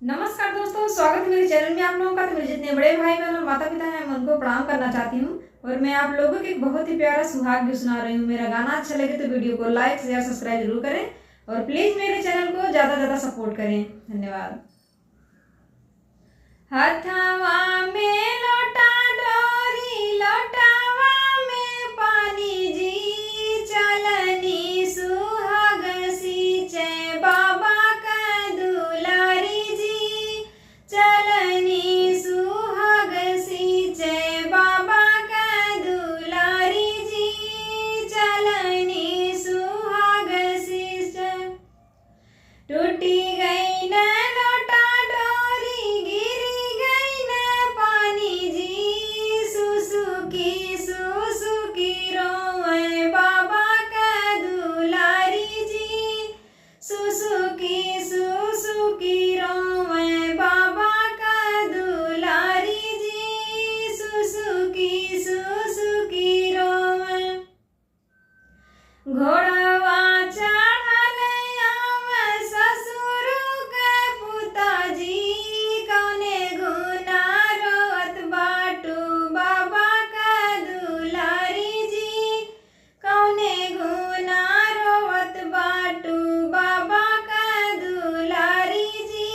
नमस्कार दोस्तों, स्वागत है मेरे चैनल में आप लोगों का। तो मेरे जितने बड़े भाई बहन और माता पिता हैं मैं उनको प्रणाम करना चाहती हूँ और मैं आप लोगों को एक बहुत ही प्यारा सुहाग गीत सुना रही हूँ। मेरा गाना अच्छा लगे तो वीडियो को लाइक शेयर सब्सक्राइब जरूर करें और प्लीज मेरे चैनल को ज्यादा ज्यादा सपोर्ट करें। धन्यवाद। हथवा में लोटा डोरी लोटावा में पानी जी चलनी सुहाग सींचे बाबा का दुलारी जी चलनी सुहाग सींचे बाबा का दुलारी जी चलनी सुहाग सींचे। टूटी गई न लोटा डोरी गिरी गई न पानी जी सुसुकी रोए बाबा का दुलारी जी सुसुकी रोए बाबा का दुलारी जी सुसुकी रोए। घोड़वा चढ़ल आवे ससुर के पुताजी कौने गुना रोत बाटू बाबा का दुलारी जी कौने गुना रोत बाटू बाबा का दुलारी जी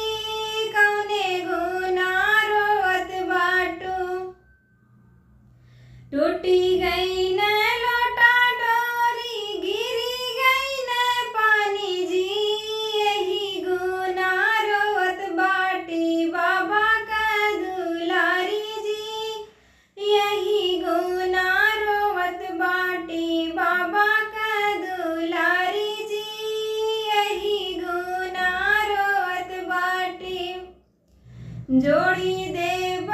कौने गुना रोत बाटू। टूटी गई न लोटा डोरी गिरी गई न पानी जी यही गुना रोवत बाटी बाबा का दुलारी जी यही गुना रोवत बाटी बाबा का दुलारी जी यही गुना रोवत बाटी। जोड़ी देव